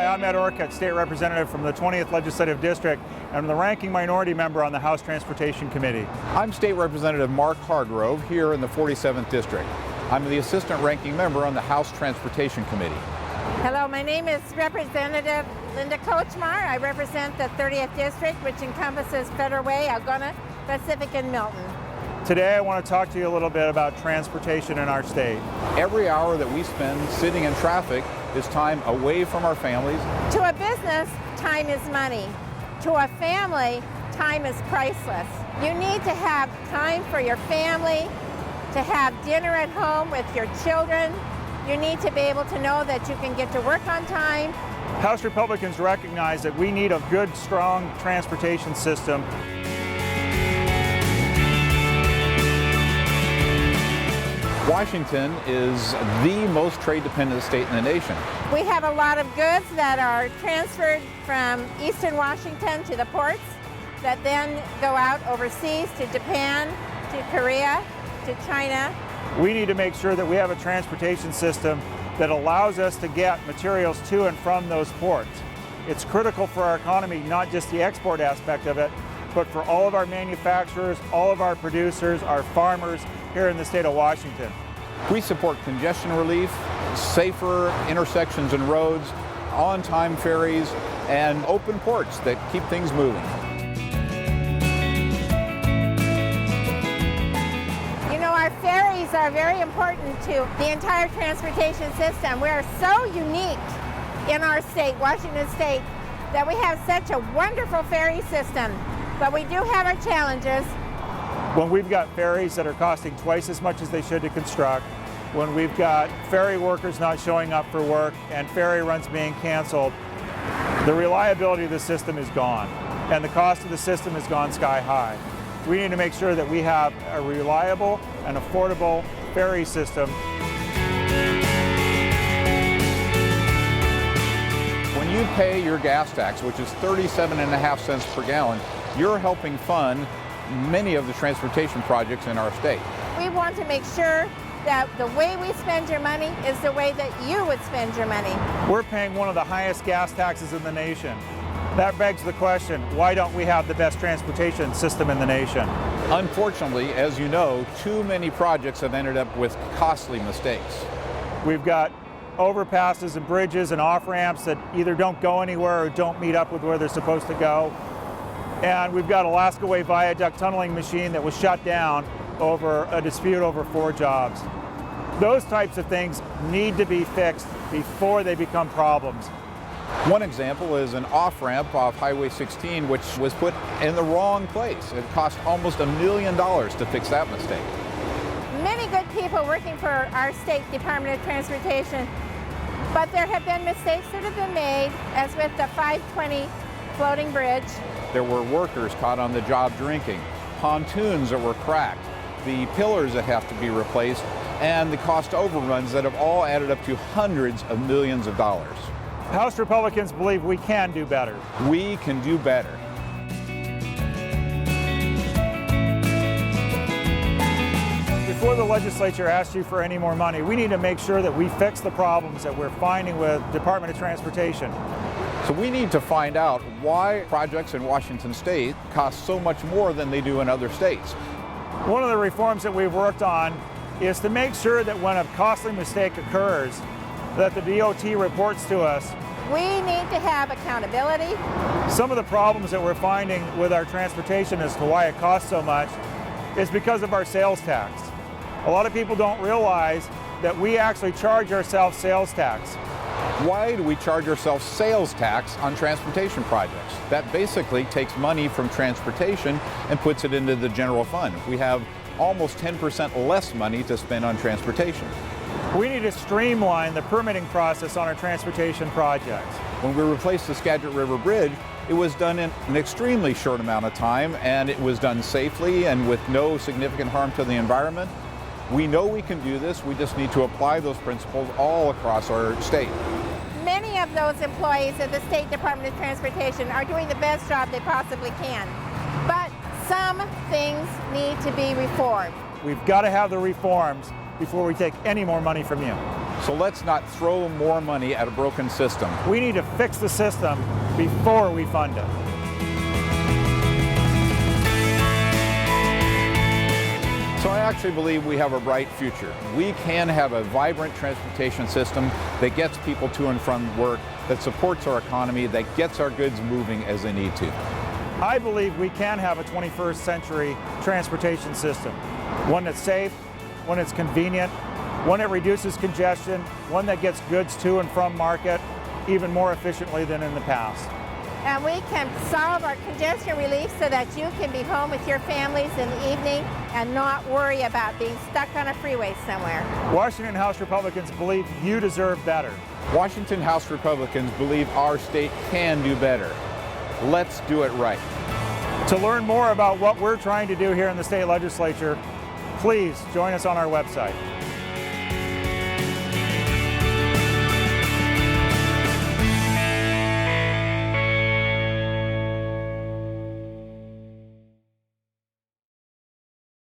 I'm Ed Orcutt, State Representative from the 20th Legislative District, and I'm the ranking minority member on the House Transportation Committee. I'm State Representative Mark Hargrove here in the 47th District. I'm the Assistant Ranking Member on the House Transportation Committee. Hello, my name is Representative Linda Kochmar. I represent the 30th District, which encompasses Federal Way, Algona, Pacific, and Milton. Today I want to talk to you a little bit about transportation in our state. Every hour that we spend sitting in traffic is time away from our families. To a business, time is money. To a family, time is priceless. You need to have time for your family, to have dinner at home with your children. You need to be able to know that you can get to work on time. House Republicans recognize that we need a good, strong transportation system. Washington is the most trade-dependent state in the nation. We have a lot of goods that are transferred from Eastern Washington to the ports that then go out overseas to Japan, to Korea, to China. We need to make sure that we have a transportation system that allows us to get materials to and from those ports. It's critical for our economy, not just the export aspect of it, but for all of our manufacturers, all of our producers, our farmers here in the state of Washington. We support congestion relief, safer intersections and roads, on-time ferries, and open ports that keep things moving. You know, our ferries are very important to the entire transportation system. We are so unique in our state, Washington State, that we have such a wonderful ferry system. But we do have our challenges. When we've got ferries that are costing twice as much as they should to construct, when we've got ferry workers not showing up for work and ferry runs being canceled, the reliability of the system is gone and the cost of the system has gone sky high. We need to make sure that we have a reliable and affordable ferry system. When you pay your gas tax, which is 37.5 cents per gallon, you're helping fund many of the transportation projects in our state. We want to make sure that the way we spend your money is the way that you would spend your money. We're paying one of the highest gas taxes in the nation. That begs the question, why don't we have the best transportation system in the nation? Unfortunately, as you know, too many projects have ended up with costly mistakes. We've got overpasses and bridges and off-ramps that either don't go anywhere or don't meet up with where they're supposed to go. And we've got Alaska Way Viaduct tunneling machine that was shut down over a dispute over 4 jobs. Those types of things need to be fixed before they become problems. One example is an off-ramp off Highway 16, which was put in the wrong place. It cost almost $1 million to fix that mistake. Many good people working for our state Department of Transportation, but there have been mistakes that have been made, as with the 520 floating bridge. There were workers caught on the job drinking, pontoons that were cracked, the pillars that have to be replaced, and the cost overruns that have all added up to hundreds of millions of dollars. House Republicans believe we can do better. We can do better. Before the legislature asks you for any more money, we need to make sure that we fix the problems that we're finding with Department of Transportation. So we need to find out why projects in Washington State cost so much more than they do in other states. One of the reforms that we've worked on is to make sure that when a costly mistake occurs, that the DOT reports to us. We need to have accountability. Some of the problems that we're finding with our transportation as to why it costs so much is because of our sales tax. A lot of people don't realize that we actually charge ourselves sales tax. Why do we charge ourselves sales tax on transportation projects? That basically takes money from transportation and puts it into the general fund. We have almost 10% less money to spend on transportation. We need to streamline the permitting process on our transportation projects. When we replaced the Skagit River Bridge, it was done in an extremely short amount of time, and it was done safely and with no significant harm to the environment. We know we can do this. We just need to apply those principles all across our state. Many of those employees of the State Department of Transportation are doing the best job they possibly can. But some things need to be reformed. We've got to have the reforms before we take any more money from you. So let's not throw more money at a broken system. We need to fix the system before we fund it. So I actually believe we have a bright future. We can have a vibrant transportation system that gets people to and from work, that supports our economy, that gets our goods moving as they need to. I believe we can have a 21st century transportation system. One that's safe, one that's convenient, one that reduces congestion, one that gets goods to and from market even more efficiently than in the past. And we can solve our congestion relief so that you can be home with your families in the evening and not worry about being stuck on a freeway somewhere. Washington House Republicans believe you deserve better. Washington House Republicans believe our state can do better. Let's do it right. To learn more about what we're trying to do here in the state legislature, please join us on our website.